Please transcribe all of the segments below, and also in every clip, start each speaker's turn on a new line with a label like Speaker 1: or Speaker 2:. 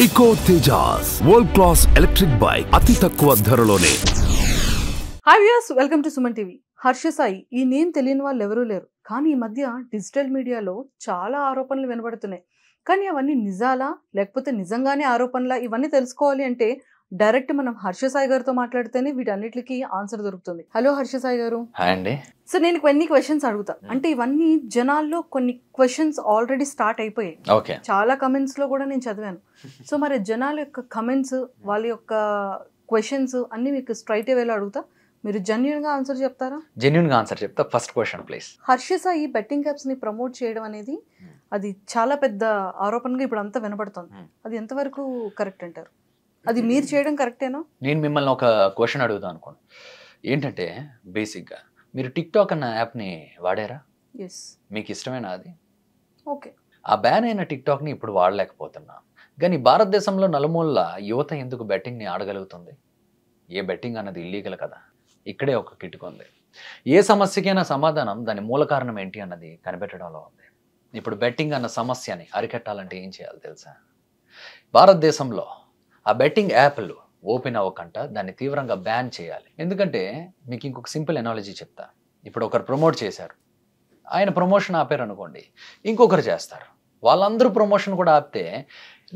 Speaker 1: Eco Tejas World Class Electric Bike అతి తక్కువ ధరలోనే.
Speaker 2: Hi viewers, welcome to Suman TV. Harsha Sai ఈ నేమ్ తెలియని వాళ్ళు ఎవరూ లేరు. కానీ ఈ మధ్య డిజిటల్ మీడియాలో చాలా ఆరోపణలు వినబడుతున్నాయి. కానీ అవన్నీ నిజాలా లేకపోతే నిజంగానే ఆరోపణలా, ఇవన్నీ తెలుసుకోవాలి అంటే డైరెక్ట్ మనం హర్ష సాయి గారితో మాట్లాడితేనే వీటన్నిటికీ ఆన్సర్ దొరుకుతుంది. హలో హర్ష సాయి గారు.
Speaker 3: హాయ్ అండి.
Speaker 2: సో నేను కొన్ని క్వశ్చన్స్ అడుగుతా. అంటే ఇవన్నీ జనాల్లో కొన్ని క్వశ్చన్స్ ఆల్రెడీ స్టార్ట్ అయిపోయాయి.
Speaker 3: ఓకే.
Speaker 2: చాలా కమెంట్స్ లో కూడా నేను చదివాను. సో మరి జనాల యొక్క కమెంట్స్, వాళ్ళ యొక్క క్వశ్చన్స్ అన్ని మీకు స్ట్రైట్ వేలో అడుగుతా. మీరు జెన్యూన్ గా ఆన్సర్ చెప్తారా?
Speaker 3: జెన్యూన్ గా ఆన్సర్ చెప్తా. First question please.
Speaker 2: Harsha Sai betting apps ని ప్రమోట్ చేయడం అనేది అది చాలా పెద్ద ఆరోపణగా ఇప్పుడు అంతా వినపడుతుంది. అది ఎంతవరకు కరెక్ట్ అంటారు? అది మీరు చేయడం కరెక్టేనా?
Speaker 3: నేను మిమ్మల్ని ఒక క్వశ్చన్ అడుగుతాను అనుకోండి. ఏంటంటే బేసిక్గా మీరు టిక్ టాక్ అన్న యాప్ని వాడారా?
Speaker 2: ఎస్.
Speaker 3: మీకు ఇష్టమేనా అది?
Speaker 2: ఓకే.
Speaker 3: ఆ బ్యాన్ అయిన టిక్ టాక్ని ఇప్పుడు వాడలేకపోతున్నా. కానీ భారతదేశంలో నలుమూలల యువత ఎందుకు బెట్టింగ్ని ఆడగలుగుతుంది? ఏ బెట్టింగ్ అన్నది ఇల్లీగల్ కదా. ఇక్కడే ఒక కిటుకు ఉంది. ఏ సమస్యకైనా సమాధానం దాని మూల కారణం ఏంటి అన్నది కనిపెట్టడంలో ఉంది. ఇప్పుడు బెట్టింగ్ అన్న సమస్యని అరికట్టాలంటే ఏం చేయాలి తెలుసా? భారతదేశంలో ఆ బెట్టింగ్ యాప్లు ఓపెన్ అవ్వకుండా దాన్ని తీవ్రంగా బ్యాన్ చేయాలి. ఎందుకంటే మీకు ఇంకొక సింపుల్ ఎనాలజీ చెప్తా. ఇప్పుడు ఒకరు ప్రమోట్ చేశారు, ఆయన ప్రమోషన్ ఆపారు అనుకోండి, ఇంకొకరు చేస్తారు. వాళ్ళందరూ ప్రమోషన్ కూడా ఆపితే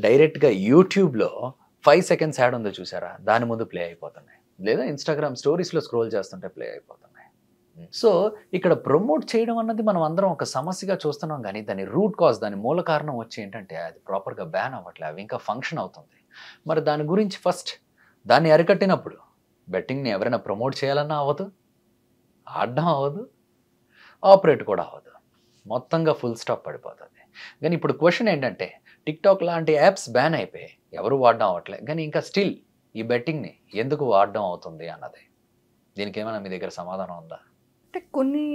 Speaker 3: డైరెక్ట్గా యూట్యూబ్లో 5 seconds యాడ్ ఉందో చూసారా, దాని ముందు ప్లే అయిపోతున్నాయి. లేదా ఇన్స్టాగ్రామ్ స్టోరీస్లో స్క్రోల్ చేస్తుంటే ప్లే అయిపోతున్నాయి. సో ఇక్కడ ప్రమోట్ చేయడం అన్నది మనం అందరం ఒక సమస్యగా చూస్తున్నాం. కానీ దాని రూట్ కాజ్, దాని మూల కారణం వచ్చి ఏంటంటే అది ప్రాపర్గా బ్యాన్ అవ్వట్లే, అవి ఇంకా ఫంక్షన్ అవుతుంది. మరి దాని గురించి ఫస్ట్ దాన్ని అరికట్టినప్పుడు బెట్టింగ్ని ఎవరైనా ప్రమోట్ చేయాలన్నా అవ్వదు, ఆడడం అవ్వదు, ఆపరేట్ కూడా అవ్వదు. మొత్తంగా ఫుల్ స్టాప్ పడిపోతుంది. కానీ ఇప్పుడు క్వశ్చన్ ఏంటంటే టిక్ టాక్ లాంటి యాప్స్ బ్యాన్ అయిపోయాయి, ఎవరు వాడడం అవ్వట్లేదు. కానీ ఇంకా స్టిల్ ఈ బెట్టింగ్ని ఎందుకు వాడడం అవుతుంది అన్నది, దీనికి ఏమైనా మీ దగ్గర సమాధానం ఉందా?
Speaker 2: అంటే కొన్ని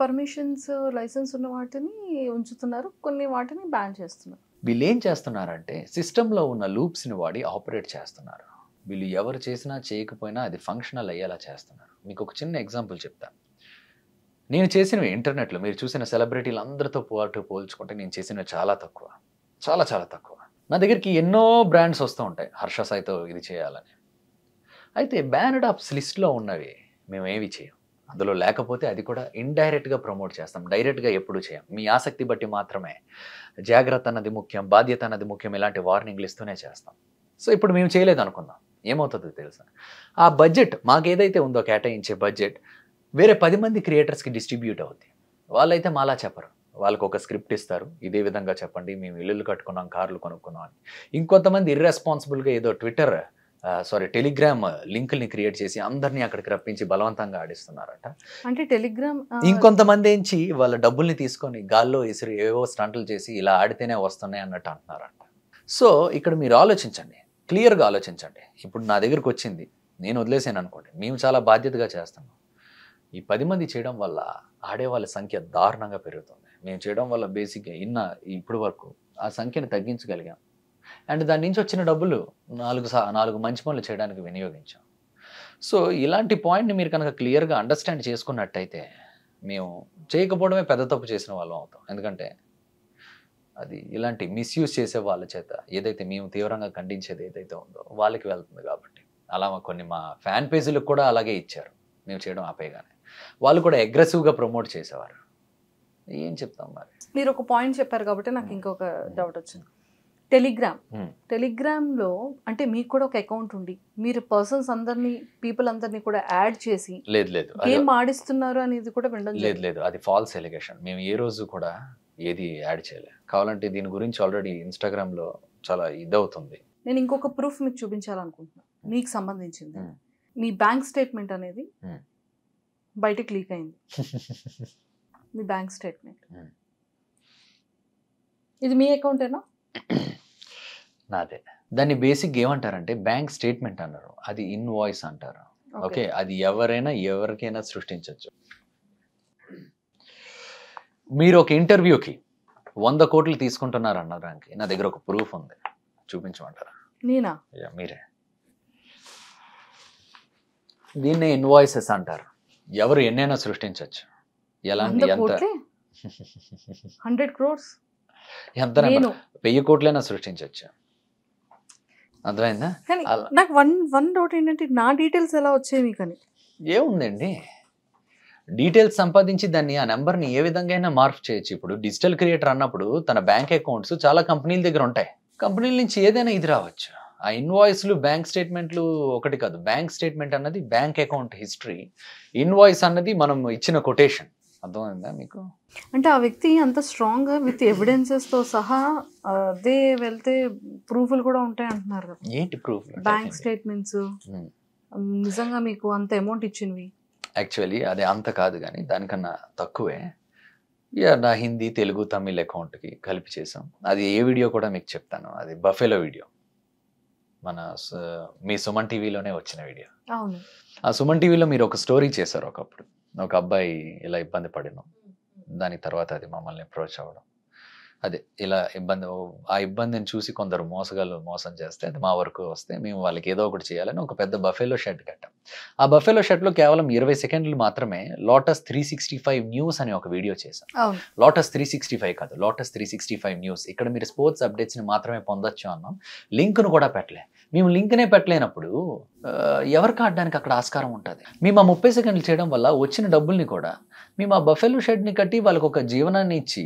Speaker 2: పర్మిషన్స్, లైసెన్స్ ఉన్న వాటిని ఉంచుతున్నారు, కొన్ని వాటిని బ్యాన్ చేస్తున్నారు.
Speaker 3: వీళ్ళు ఏం చేస్తున్నారంటే సిస్టంలో ఉన్న లూప్స్ని వాడి ఆపరేట్ చేస్తున్నారు. వీళ్ళు ఎవరు చేసినా చేయకపోయినా అది ఫంక్షనల్ అయ్యేలా చేస్తున్నారు. మీకు ఒక చిన్న ఎగ్జాంపుల్ చెప్తాను. నేను చేసినవి ఇంటర్నెట్లో మీరు చూసిన సెలబ్రిటీలు అందరితో పోల్చుకుంటే నేను చేసినవి చాలా తక్కువ, చాలా చాలా తక్కువ. నా దగ్గరికి ఎన్నో బ్రాండ్స్ వస్తూ ఉంటాయి హర్ష సాయితో ఇది చేయాలని. అయితే బ్యానడ్ ఆప్స్ లిస్ట్లో ఉన్నవి మేము ఏవి చేయం. అందులో లేకపోతే అది కూడా ఇండైరెక్ట్గా ప్రమోట్ చేస్తాం, డైరెక్ట్గా ఎప్పుడు చేయం. మీ ఆసక్తి బట్టి మాత్రమే. జాగ్రత్త అన్నది ముఖ్యం, బాధ్యత అన్నది ముఖ్యం, ఇలాంటి వార్నింగ్లు ఇస్తూనే చేస్తాం. సో ఇప్పుడు మేము చేయలేదు అనుకుందాం, ఏమవుతుందో తెలుసా? ఆ బడ్జెట్ మాకు ఏదైతే ఉందో కేటాయించే బడ్జెట్ వేరే 10 మంది క్రియేటర్స్కి డిస్ట్రిబ్యూట్ అవుద్ది. వాళ్ళైతే మాలా చెప్పరు. వాళ్ళకు ఒక స్క్రిప్ట్ ఇస్తారు, ఇదే విధంగా చెప్పండి, మేము ఇల్లులు కట్టుకున్నాం, కార్లు కొనుక్కున్నాం అని. ఇంకొంతమంది ఇర్రెస్పాన్సిబుల్గా ఏదో టెలిగ్రామ్ లింకుల్ని క్రియేట్ చేసి అందరినీ అక్కడికి రప్పించి బలవంతంగా ఆడిస్తున్నారట.
Speaker 2: అంటే టెలిగ్రామ్
Speaker 3: ఇంకొంతమంది ఏంచి వాళ్ళ డబ్బుల్ని తీసుకొని గాల్లో ఇసిరి ఏవో స్టంట్లు చేసి ఇలా ఆడితేనే వస్తున్నాయి అన్నట్టు అంటున్నారంట. సో ఇక్కడ మీరు ఆలోచించండి, క్లియర్గా ఆలోచించండి. ఇప్పుడు నా దగ్గరికి వచ్చింది, నేను వదిలేసాను అనుకోండి, మేము చాలా బాధ్యతగా చేస్తున్నాం. ఈ 10 మంది చేయడం వల్ల ఆడేవాళ్ళ సంఖ్య దారుణంగా పెరుగుతుంది. మేము చేయడం వల్ల బేసిక్గా ఇప్పుడు వరకు ఆ సంఖ్యను తగ్గించగలిగాం. అండ్ దాని నుంచి వచ్చిన డబ్బులు 4 మంచి పనులు చేయడానికి వినియోగించాం. సో ఇలాంటి పాయింట్ని మీరు కనుక క్లియర్గా అండర్స్టాండ్ చేసుకున్నట్టయితే మేము చేయకపోవడమే పెద్ద తప్పు చేసిన వాళ్ళం అవుతాం. ఎందుకంటే అది ఇలాంటి మిస్యూజ్ చేసే వాళ్ళ చేత ఏదైతే మేము తీవ్రంగా ఖండించేది ఏదైతే ఉందో వాళ్ళకి వెళ్తుంది. కాబట్టి అలా మా ఫ్యాన్ పేజీలకు కూడా అలాగే ఇచ్చారు. మేము చేయడం ఆపేయగానే వాళ్ళు కూడా అగ్రెసివ్గా ప్రమోట్ చేసేవారు. ఏం చెప్తాం మరి?
Speaker 2: మీరు ఒక పాయింట్ చెప్పారు కాబట్టి నాకు ఇంకొక డౌట్ వచ్చింది. టెలిగ్రామ్లో అంటే మీకు కూడా ఒక అకౌంట్ ఉండి మీరు పీపుల్ అందరినీ కూడా యాడ్ చేసి
Speaker 3: లేదు
Speaker 2: గేమ్ ఆడిస్తున్నారు అనేది కూడా వినడం
Speaker 3: లేదు. అది ఫాల్స్ ఎలిగేషన్. మేము ఏ రోజు కూడా ఏది యాడ్ చేయలేదు. కావాలంటే దీని గురించి ఆల్రెడీ ఇన్స్టాగ్రామ్లో చాలా ఇదవుతుంది.
Speaker 2: నేను ఇంకొక ప్రూఫ్ మీకు చూపించాలనుకుంటున్నాను, మీకు సంబంధించింది. మీ బ్యాంక్ స్టేట్మెంట్ అనేది బయటకు లీక్ అయింది. మీ బ్యాంక్ స్టేట్మెంట్ ఇది మీ అకౌంటేనా?
Speaker 3: నాదే. దాన్ని బేసిక్ ఏమంటారంటే బ్యాంక్ స్టేట్మెంట్ అన్నారు, అది ఇన్వాయిస్ అంటారు. ఓకే, అది ఎవరికైనా సృష్టించవచ్చు. మీరు ఒక ఇంటర్వ్యూకి 100 కోట్లు తీసుకుంటున్నారు అన్నదానికి నా దగ్గర ఒక ప్రూఫ్ ఉంది, చూపించమంటారా?
Speaker 2: నేనా?
Speaker 3: మీరే. దీన్నే ఇన్వాయిసెస్ అంటారు. ఎవరు ఎన్నైనా సృష్టించవచ్చు. ఎలాంటి
Speaker 2: 100 crores
Speaker 3: ఎంత 1000 కోట్లైనా సృష్టించవచ్చు. అర్థమైందా?
Speaker 2: కానీ
Speaker 3: అలా
Speaker 2: నాకు వన్ డౌట్ ఏంటంటే నా డీటెయిల్స్ ఎలా వచ్చాయి మీకు అని.
Speaker 3: ఏముందండి, డీటెయిల్స్ సంపాదించి దాన్ని ఆ నెంబర్ని ఏ విధంగా అయినా మార్పు చేయొచ్చు. ఇప్పుడు డిజిటల్ క్రియేటర్ అన్నప్పుడు తన బ్యాంక్ అకౌంట్స్ చాలా కంపెనీల దగ్గర ఉంటాయి. కంపెనీల నుంచి ఏదైనా ఇది రావచ్చు. ఆ ఇన్వాయిస్లు బ్యాంక్ స్టేట్మెంట్లు ఒకటి కాదు. బ్యాంక్ స్టేట్మెంట్ అన్నది బ్యాంక్ అకౌంట్ హిస్టరీ, ఇన్వాయిస్ అన్నది మనం ఇచ్చిన కొటేషన్. అర్థమైందా మీకు?
Speaker 2: అంటే ఆ వ్యక్తి అంత స్ట్రాంగ్గా విత్ ఎవిడెన్సెస్తో సహా అదే వెళ్తే ప్రూఫ్లు కూడా ఉంటాయి అంటున్నారు కదా.
Speaker 3: ఏంటి ప్రూఫ్?
Speaker 2: బ్యాంక్ స్టేట్మెంట్స్ నిజంగా మీకు అంత అమౌంట్ ఇచ్చినవి.
Speaker 3: యాక్చువల్లీ అది అంత కాదు, కానీ దానికన్నా తక్కువే. ఇక నా హిందీ, తెలుగు, తమిళ్ అకౌంట్కి కలిపి చేసాం. అది ఏ వీడియో కూడా మీకు చెప్తాను. అది బఫెలో వీడియో, మన మీ సుమన్ టీవీలోనే వచ్చిన వీడియో.
Speaker 2: అవును.
Speaker 3: ఆ సుమన్ టీవీలో మీరు ఒక స్టోరీ చేశారు ఒకప్పుడు. ఒక అబ్బాయి ఇలా ఇబ్బంది పడినాం, దాని తర్వాత అది మమ్మల్ని అప్రోచ్ అవ్వడం, అదే ఇలా ఆ ఇబ్బందిని చూసి కొందరు మోసగాళ్ళు మోసం చేస్తే అది మా వరకు వస్తే మేము వాళ్ళకి ఏదో ఒకటి చేయాలని ఒక పెద్ద బఫెలో షెడ్ కట్టాం. ఆ బఫెలో షెడ్లో కేవలం 20 సెకండ్లు మాత్రమే లోటస్ 365 న్యూస్ అనే ఒక వీడియో చేశాం. లోటస్ 365 కాదు, లోటస్ 365 న్యూస్. ఇక్కడ మీరు స్పోర్ట్స్ అప్డేట్స్ని మాత్రమే పొందొచ్చు అన్నాం. లింక్ను కూడా పెట్టలే. మేము లింక్నే పెట్టలేనప్పుడు ఎవరికి ఆడడానికి అక్కడ ఆస్కారం ఉంటుంది? మేము ఆ 30 సెకండ్లు చేయడం వల్ల వచ్చిన డబ్బుల్ని కూడా మేము ఆ బఫెలో షెడ్ని కట్టి వాళ్ళకి ఒక జీవనాన్ని ఇచ్చి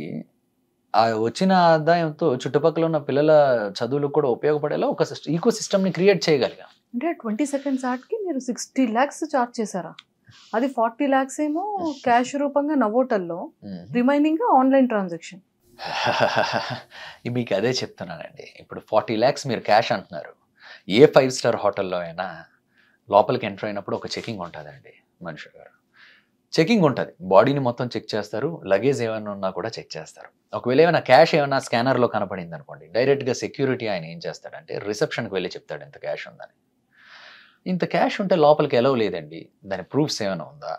Speaker 3: ఆ వచ్చిన ఆదాయంతో చుట్టుపక్కల ఉన్న పిల్లల చదువులకు కూడా ఉపయోగపడేలా ఒక ఈకో సిస్టమ్ని క్రియేట్ చేయగలిగాం.
Speaker 2: అంటే 20 సెకండ్స్ ఆటకి మీరు 60 lakhs చార్జ్ చేశారా? అది 40 lakhs ఏమో క్యాష్ రూపంగా నవోటల్లో, రిమైనింగ్ ఆన్లైన్ ట్రాన్సాక్షన్.
Speaker 3: మీకు అదే చెప్తున్నానండి. ఇప్పుడు 40 lakhs మీరు క్యాష్ అంటున్నారు. ఏ 5-star హోటల్లో అయినా లోపలికి ఎంటర్ అయినప్పుడు ఒక చెకింగ్ ఉంటుందండి మనిషి గారు. చెకింగ్ ఉంటుంది, బాడీని మొత్తం చెక్ చేస్తారు, లగేజ్ ఏమైనా ఉన్నా కూడా చెక్ చేస్తారు. ఒకవేళ ఏమైనా క్యాష్ ఏమైనా స్కానర్లో కనపడింది అనుకోండి, డైరెక్ట్గా సెక్యూరిటీ ఆయన ఏం చేస్తాడంటే రిసెప్షన్కి వెళ్ళి చెప్తాడు ఇంత క్యాష్ ఉందని. ఇంత క్యాష్ ఉంటే లోపలికి ఎలవ్ లేదండి, దాని ప్రూఫ్స్ ఏమైనా ఉందా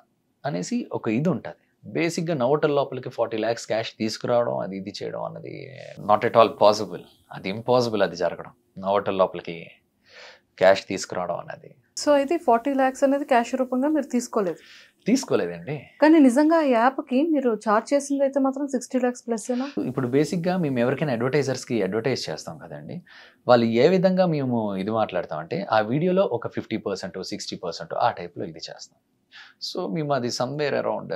Speaker 3: అనేసి ఒక ఇది ఉంటుంది. బేసిక్గా నవోటల్ లోపలికి 40 lakhs క్యాష్ తీసుకురావడం, అది ఇది చేయడం అన్నది నాట్ ఎట్ ఆల్ పాసిబుల్. అది ఇంపాసిబుల్ అది జరగడం, నవోటల్ లోపలికి క్యాష్ తీసుకురావడం అన్నది.
Speaker 2: సో అయితే 40 lakhs అనేది క్యాష్ రూపంగా మీరు
Speaker 3: తీసుకోలేదండి.
Speaker 2: కానీ నిజంగా ఈ యాప్కి మీరు చార్జ్ చేసింది అయితే మాత్రం 60 lakhs ప్లస్.
Speaker 3: ఇప్పుడు బేసిక్గా మేము ఎవరికైనా అడ్వర్టైజర్స్కి అడ్వర్టైజ్ చేస్తాం కదండి, వాళ్ళు ఏ విధంగా మేము ఇది మాట్లాడతామంటే ఆ వీడియోలో ఒక 50%, 60% ఆ టైప్లో ఇది చేస్తాం. సో మేము అది సమ్వేర్ అరౌండ్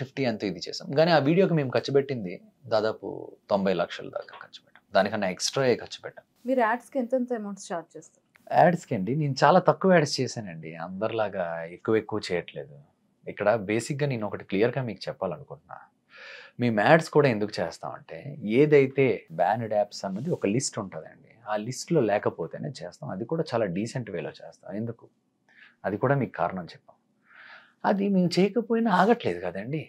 Speaker 3: 50 అంతా ఇది చేసాం. కానీ ఆ వీడియోకి మేము ఖర్చు పెట్టింది దాదాపు 90 లక్షల దాకా ఖర్చు పెట్టాం. దానికన్నా ఎక్స్ట్రా ఖర్చు పెట్టాం.
Speaker 2: మీరు యాడ్స్కి ఎంత అమౌంట్ చార్జ్ చేస్తారు?
Speaker 3: యాడ్స్కి అండి నేను చాలా తక్కువ యాడ్స్ చేశానండి, అందరిలాగా ఎక్కువ చేయట్లేదు. ఇక్కడ బేసిక్గా నేను ఒకటి క్లియర్గా మీకు చెప్పాలనుకుంటున్నా. మేము యాడ్స్ కూడా ఎందుకు చేస్తామంటే ఏదైతే బ్యాన్డ్ యాప్స్ అన్నది ఒక లిస్ట్ ఉంటుందండి, ఆ లిస్ట్లో లేకపోతేనే చేస్తాం. అది కూడా చాలా డీసెంట్ వేలో చేస్తాం. ఎందుకు? అది కూడా మీకు కారణం చెప్పాం. అది మేము చేయకపోయినా ఆగట్లేదు కదండి,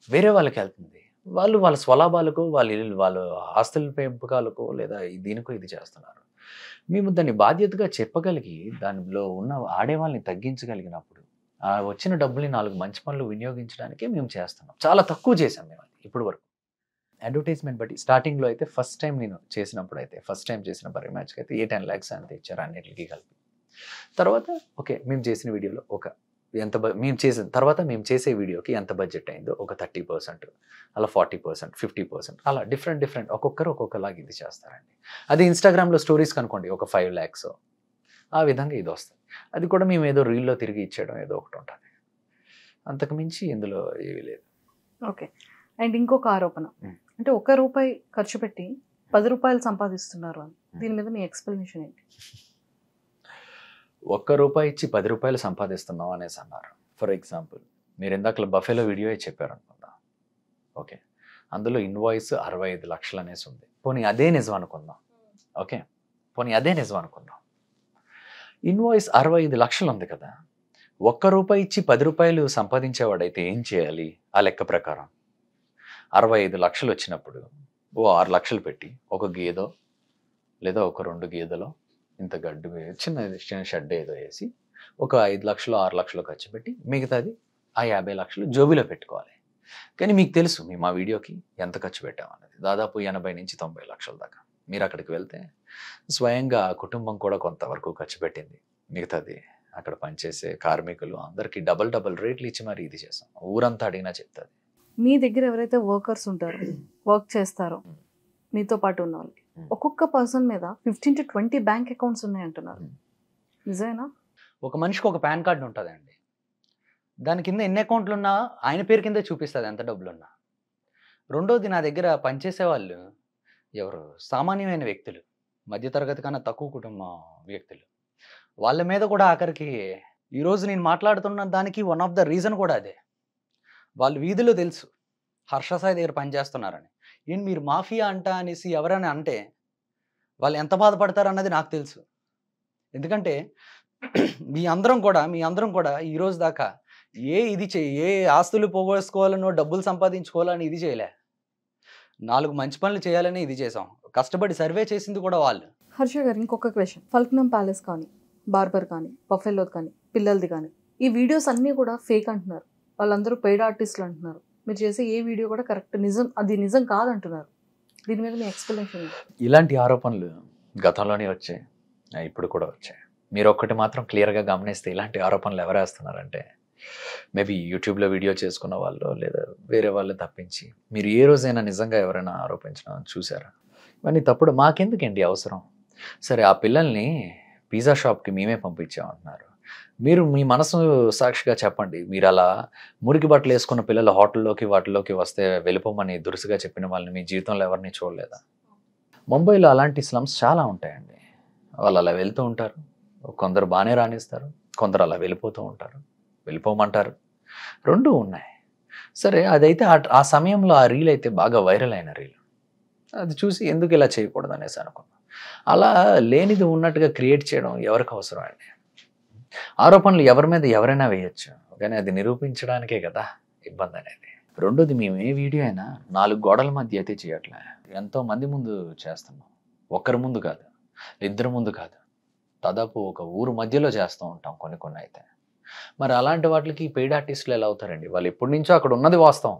Speaker 3: వేరే వాళ్ళకి వెళ్తుంది. వాళ్ళ స్వలాభాలకు, వాళ్ళ ఆస్తుల పెంపకాలకు లేదా దీనికో ఇది చేస్తున్నారు. మేము దాన్ని బాధ్యతగా చెప్పగలిగి దానిలో ఉన్న ఆడేవాళ్ళని తగ్గించగలిగినప్పుడు ఆ వచ్చిన డబ్బుల్ని 4 మంచి పనులు వినియోగించడానికే మేము చేస్తున్నాం. చాలా తక్కువ చేసాం మేము అది ఇప్పటి వరకు. అడ్వర్టైజ్మెంట్ బట్టి స్టార్టింగ్లో అయితే ఫస్ట్ టైం చేసిన బర్రీ మ్యాచ్కి అయితే 10 lakhs అంతే ఇచ్చారు అన్నిటికీ కలిపి. తర్వాత ఓకే మేము చేసిన వీడియోలో మేము చేసే వీడియోకి ఎంత బడ్జెట్ అయిందో ఒక 30%, అలా 40%, 50%, అలా డిఫరెంట్ ఒక్కొక్కరు ఒక్కొక్కలాగా ఇది చేస్తారండి. అది ఇన్స్టాగ్రామ్లో స్టోరీస్ కనుకోండి ఒక 5 lakhs, ఆ విధంగా ఇది వస్తుంది. అది కూడా మేము ఏదో రీల్లో తిరిగి ఇచ్చేయడం ఏదో ఒకటి ఉంటుంది, అంతకు మించి ఇందులో ఏమీ లేదు.
Speaker 2: ఓకే. అండ్ ఇంకొక ఆరోపణ అంటే ₹1 ఖర్చు పెట్టి ₹10 సంపాదిస్తున్నారు అని, దీని మీద మీ ఎక్స్ప్లెనేషన్ ఏంటి?
Speaker 3: ₹1 ఇచ్చి ₹10 సంపాదిస్తున్నాం అనేసి అన్నారు. ఫర్ ఎగ్జాంపుల్ మీరు ఇందాక బఫెలో వీడియో చెప్పారు అనుకుందాం. ఓకే, అందులో ఇన్వాయిస్ 65 లక్షలు అనేసి ఉంది. పోనీ అదే నిజం అనుకుందాం. ఓకే, పోనీ అదే నిజం అనుకుందాం. ఇన్వాయిస్ 65 లక్షలు ఉంది కదా, ₹1 ఇచ్చి ₹10 సంపాదించేవాడైతే ఏం చేయాలి? ఆ లెక్క ప్రకారం 65 లక్షలు వచ్చినప్పుడు 6 లక్షలు పెట్టి ఒక గేదో లేదా ఒక 2 గేదెలో ఇంత గడ్డు చిన్న షెడ్ ఏదో వేసి ఒక 5 లక్షలు 6 లక్షలు ఖర్చు పెట్టి మిగతాది ఆ 50 లక్షలు జోబీలో పెట్టుకోవాలి. కానీ మీకు తెలుసు మేము ఆ వీడియోకి ఎంత ఖర్చు పెట్టామన్నది, దాదాపు 80 నుంచి 90 లక్షల దాకా. మీరు అక్కడికి వెళ్తే స్వయంగా కుటుంబం కూడా కొంతవరకు ఖర్చు పెట్టింది, మిగతాది అక్కడ పనిచేసే కార్మికులు అందరికీ డబల్ రేట్లు ఇచ్చి మరి ఇది చేసాం. ఊరంతా అడిగినా చెప్తుంది.
Speaker 2: మీ దగ్గర ఎవరైతే వర్కర్స్ ఉంటారో, వర్క్ చేస్తారో మీతో పాటు ఉన్న వాళ్ళకి ఒక్కొక్క పర్సన్ మీద 15 to 20 బ్యాంక్ అకౌంట్స్ ఉన్నాయి అంటున్నారు. నిజమేనా?
Speaker 3: ఒక మనిషికి ఒక పాన్ కార్డు ఉంటుందండి. దాని కింద ఎన్ని అకౌంట్లు ఉన్నా ఆయన పేరు కింద చూపిస్తుంది ఎంత డబ్బులున్నా. రెండోది, నా దగ్గర పనిచేసే వాళ్ళు ఎవరు సామాన్యమైన వ్యక్తులు, మధ్యతరగతి కన్నా తక్కువ కుటుంబం వ్యక్తులు, వాళ్ళ మీద కూడా ఆఖరికి ఈరోజు నేను మాట్లాడుతున్న దానికి వన్ ఆఫ్ ద రీజన్ కూడా అదే. వాళ్ళు వీధిలో తెలుసు హర్ష సాయి దగ్గర పనిచేస్తున్నారని. ఏంటి మీరు మాఫియా అంట అనేసి ఎవరైనా అంటే వాళ్ళు ఎంత బాధపడతారు అన్నది నాకు తెలుసు. ఎందుకంటే మీ అందరం కూడా ఈరోజు దాకా ఏ ఆస్తులు పోగొట్టుకోవాలనో డబ్బులు సంపాదించుకోవాలని ఇది చేయలే. 4 మంచి పనులు చేయాలని ఇది చేసాం. కష్టపడి సర్వే చేసింది కూడా వాళ్ళు.
Speaker 2: హర్ష గారు, ఇంకొక క్వశ్చన్. ఫల్క్నమ్ ప్యాలెస్ కానీ, బార్బర్ కానీ, బఫెలో కానీ, పిల్లలది కానీ, ఈ వీడియోస్ అన్నీ కూడా ఫేక్ అంటున్నారు. వాళ్ళందరూ పెయిడ్ ఆర్టిస్టులు అంటున్నారు. మీరు చేసే ఏ వీడియో కూడా కరెక్ట్ అది నిజం కాదంటున్నారు. దీని మీద మీ ఎక్స్ప్లెనేషన్?
Speaker 3: ఇలాంటి ఆరోపణలు గతంలోనే వచ్చాయి, ఇప్పుడు కూడా వచ్చాయి. మీరు ఒక్కటి మాత్రం క్లియర్గా గమనిస్తే ఇలాంటి ఆరోపణలు ఎవరు వేస్తున్నారంటే మేబీ యూట్యూబ్లో వీడియో చేసుకున్న వాళ్ళు లేదా వేరే వాళ్ళు తప్పించి మీరు ఏ రోజైనా నిజంగా ఎవరైనా ఆరోపించడం చూసారా? ఇవన్నీ తప్పుడు. మాకెందుకండి అవసరం? సరే, ఆ పిల్లల్ని పిజ్జా షాప్కి మేమే పంపించామంటున్నారు. మీరు మీ మనసు సాక్షిగా చెప్పండి, మీరు అలా మురికి బట్టలు వేసుకున్న పిల్లలు హోటల్లోకి వాటిల్లోకి వస్తే వెళ్ళిపోమని దురుసుగా చెప్పిన వాళ్ళని మీ జీవితంలో ఎవరిని చూడలేదా? ముంబైలో అలాంటి స్లమ్స్ చాలా ఉంటాయండి. వాళ్ళు అలా వెళ్తూ ఉంటారు. కొందరు బాగానే రాణిస్తారు, కొందరు అలా వెళ్ళిపోతూ ఉంటారు, వెళ్ళిపోమంటారు. రెండూ ఉన్నాయి. సరే, అదైతే ఆ సమయంలో ఆ రీల్ అయితే బాగా వైరల్ అయిన రీల్. అది చూసి ఎందుకు ఇలా చేయకూడదు అనేసి అనుకున్నాను. అలా లేనిది ఉన్నట్టుగా క్రియేట్ చేయడం ఎవరికి అవసరం అండి? ఆరోపణలు ఎవరి మీద ఎవరైనా వేయచ్చు, కానీ అది నిరూపించడానికే కదా ఇబ్బంది అనేది. రెండోది, మేము ఏ వీడియో అయినా 4 గోడల మధ్య అయితే చేయట్లే. ఎంతో మంది ముందు చేస్తున్నాం. ఒక్కరి ముందు కాదు, 2 ముందు కాదు, దాదాపు ఒక ఊరు మధ్యలో చేస్తూ ఉంటాం కొన్ని అయితే. మరి అలాంటి వాటికి పెయిడ్ ఆర్టిస్టులు ఎలా అవుతారండి? వాళ్ళు ఎప్పటి నుంచో అక్కడ ఉన్నది వాస్తవం,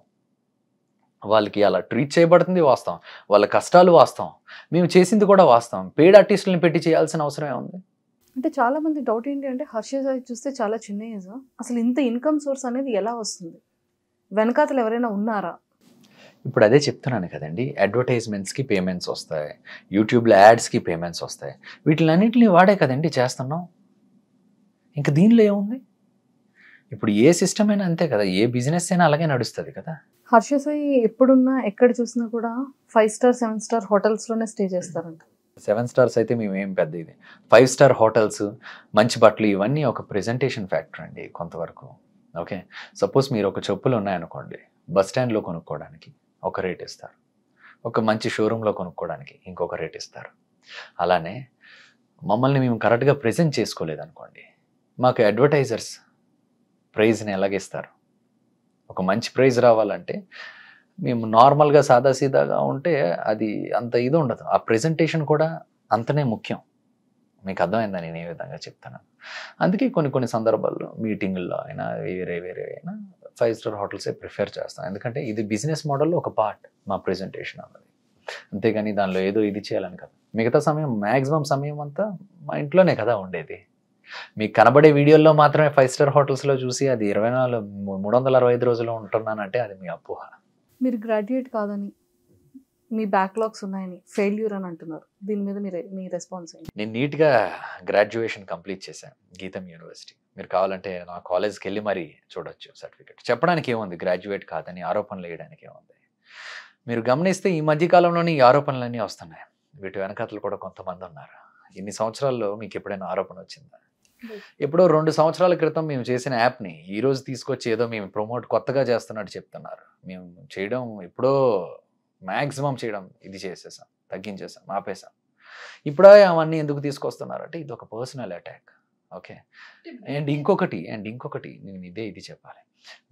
Speaker 3: వాళ్ళకి అలా ట్రీట్ చేయబడుతుంది వాస్తవం, వాళ్ళ కష్టాలు వాస్తవం, మేము చేసింది కూడా వాస్తవం. పెయిడ్ ఆర్టిస్టులను పెట్టి చేయాల్సిన అవసరమే ఉంది.
Speaker 2: అంటే చాలా మంది డౌట్ ఏంటి అంటే, హర్ష సాయి చూస్తే చాలా చిన్న ఏజ్, అసలు ఇంత ఇన్కమ్ సోర్స్ అనేది ఎలా వస్తుంది? వెనకాతలు ఎవరైనా ఉన్నారా?
Speaker 3: ఇప్పుడు అదే చెప్తున్నాను కదండి, అడ్వర్టైజ్మెంట్స్కి పేమెంట్స్ వస్తాయి, యూట్యూబ్లో యాడ్స్కి పేమెంట్స్ వస్తాయి. వీటిలన్నింటినీ వాడే కదండి చేస్తున్నాం. ఇంకా దీనిలో ఏముంది? ఇప్పుడు ఏ సిస్టమ్ అయినా అంతే కదా, ఏ బిజినెస్ అయినా అలాగే నడుస్తుంది కదా.
Speaker 2: హర్ష సాయి ఎప్పుడున్నా ఎక్కడ చూసినా కూడా 5 స్టార్ 7 స్టార్ హోటల్స్లోనే స్టే చేస్తారంట.
Speaker 3: 7 స్టార్స్ అయితే మేము ఏం పెద్ద ఇది. 5 స్టార్ హోటల్స్, మంచి బట్టలు, ఇవన్నీ ఒక ప్రెజెంటేషన్ ఫ్యాక్టర్ అండి కొంతవరకు. ఓకే, సపోజ్ మీరు ఒక చెప్పులు ఉన్నాయనుకోండి, బస్ స్టాండ్లో కొనుక్కోవడానికి ఒక రేట్ ఇస్తారు, ఒక మంచి షోరూంలో కొనుక్కోవడానికి ఇంకొక రేట్ ఇస్తారు. అలానే మమ్మల్ని మేము కరెక్ట్గా ప్రెజెంట్ చేసుకోలేదనుకోండి, మాకు అడ్వర్టైజర్స్ ప్రైజ్ని ఎలాగిస్తారు? ఒక మంచి ప్రైజ్ రావాలంటే మేము నార్మల్గా సాదాసీదాగా ఉంటే అది అంత ఇది ఉండదు. ఆ ప్రెజెంటేషన్ కూడా అంతనే ముఖ్యం. మీకు అర్థమైందని నేను ఏ విధంగా చెప్తాను. అందుకే కొన్ని సందర్భాల్లో మీటింగుల్లో అయినా వేరే అయినా 5 స్టార్ హోటల్సే ప్రిఫర్ చేస్తాం. ఎందుకంటే ఇది బిజినెస్ మోడల్లో ఒక పార్ట్ మా ప్రెజెంటేషన్ అన్నది. అంతేగాని దానిలో ఏదో ఇది చేయాలని కదా. మిగతా సమయం, మ్యాక్సిమం సమయం అంతా మా ఇంట్లోనే కదా ఉండేది. మీకు కనబడే వీడియోల్లో మాత్రమే 5 స్టార్ హోటల్స్లో చూసి అది 365 రోజులు ఉంటున్నానంటే అది మీ అపోహ.
Speaker 2: మీరు గ్రాడ్యుయేట్ కాదని, మీ బ్యాక్లాగ్స్ ఉన్నాయని, ఫెయిల్యూర్ అని అంటున్నారు. దీని మీద మీ రెస్పాన్స్ ఏంటి?
Speaker 3: నేను నీట్గా గ్రాడ్యుయేషన్ కంప్లీట్ చేశాను గీతం యూనివర్సిటీ. మీరు కావాలంటే నా కాలేజ్కి వెళ్ళి మరీ చూడొచ్చు సర్టిఫికేట్. చెప్పడానికి ఏముంది, గ్రాడ్యుయేట్ కాదని ఆరోపణలు వేయడానికి ఏముంది? మీరు గమనిస్తే ఈ మధ్యకాలంలోనే ఈ ఆరోపణలన్నీ వస్తున్నాయి. వీటి వెనకాతలు కూడా కొంతమంది ఉన్నారు. ఇన్ని సంవత్సరాల్లో మీకు ఎప్పుడైనా ఆరోపణ వచ్చిందా? ఎప్పుడో 2 సంవత్సరాల క్రితం మేము చేసిన యాప్ని ఈరోజు తీసుకొచ్చి ఏదో మేము కొత్తగా చేస్తున్నట్టు చెప్తున్నారు. మేము చేయడం ఎప్పుడో మ్యాక్సిమం చేయడం ఇది చేసేసాం, తగ్గించేసాం, ఆపేసాం. ఇప్పుడే అవన్నీ ఎందుకు తీసుకొస్తున్నారంటే ఇది ఒక పర్సనల్ అటాక్. ఓకే, అండ్ ఇంకొకటి నేను ఇది చెప్పాలి.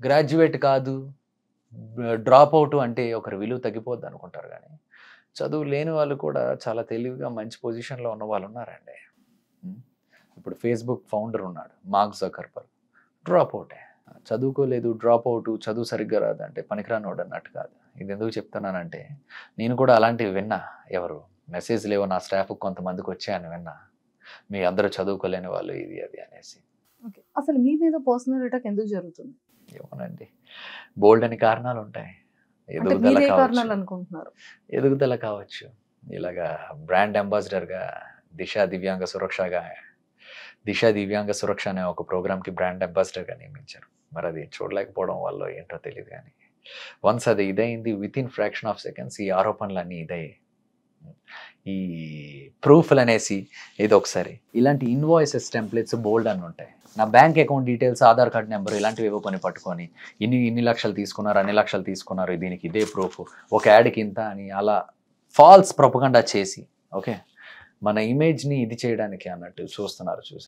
Speaker 3: గ్రాడ్యుయేట్ కాదు, డ్రాప్ అవుట్ అంటే ఒకరి విలువ తగ్గిపోద్ది అనుకుంటారు, కానీ చదువు లేని వాళ్ళు కూడా చాలా తెలివిగా మంచి పొజిషన్లో ఉన్న వాళ్ళు ఉన్నారండి. ఇప్పుడు ఫేస్బుక్ ఫౌండర్ ఉన్నాడు, మార్క్ జకర్బర్గ్, డ్రాప్ అవుటే. చదువుకోలేదు, డ్రాప్ అవుట్, చదువు సరిగ్గా రాదంటే పనికిరానోడు అన్నట్టు కాదు. ఇది ఎందుకు చెప్తున్నానంటే నేను కూడా అలాంటివి విన్నా. ఎవరు మెసేజ్ లేవో నా స్టాఫ్ కొంతమందికి వచ్చాయని విన్నా, మీ అందరూ చదువుకోలేని వాళ్ళు ఇది అది అనేసి.
Speaker 2: ఓకే, అసలు మీ మీద పర్సనల్ అటాక్ ఎందుకు జరుగుతుంది?
Speaker 3: ఏమోనండి, బోల్డ్ అని కారణాలు ఉంటాయి. ఎదుగుదల కావచ్చు, ఇలాగా బ్రాండ్ అంబాసిడర్గా దిశా దివ్యాంగ సురక్ష అనే ఒక ప్రోగ్రామ్కి బ్రాండ్ అంబాసిడర్గా నియమించారు. మరి అది చూడలేకపోవడం వల్ల ఏంటో తెలియదు, కానీ వన్స్ అది ఇదైంది, within fraction of seconds ఈ ఆరోపణలన్నీ ఇదయ్యాయి. ఈ ప్రూఫ్లు అనేసి ఇది ఒకసారి ఇలాంటి ఇన్వాయిసెస్ టెంప్లెట్స్ బోల్డ్ అని ఉంటాయి. నా bank account details, Aadhaar card number ఇలాంటివి ఏవో పని పట్టుకొని ఇన్ని లక్షలు తీసుకున్నారు, అన్ని లక్షలు తీసుకున్నారు, దీనికి ఇదే ప్రూఫ్, ఒక యాడ్కి ఇంత అని అలా ఫాల్స్ ప్రొపగండా చేసి ఓకే మన ఇమేజ్ని ఇది చేయడానికి అన్నట్టు చూస్తున్నారు.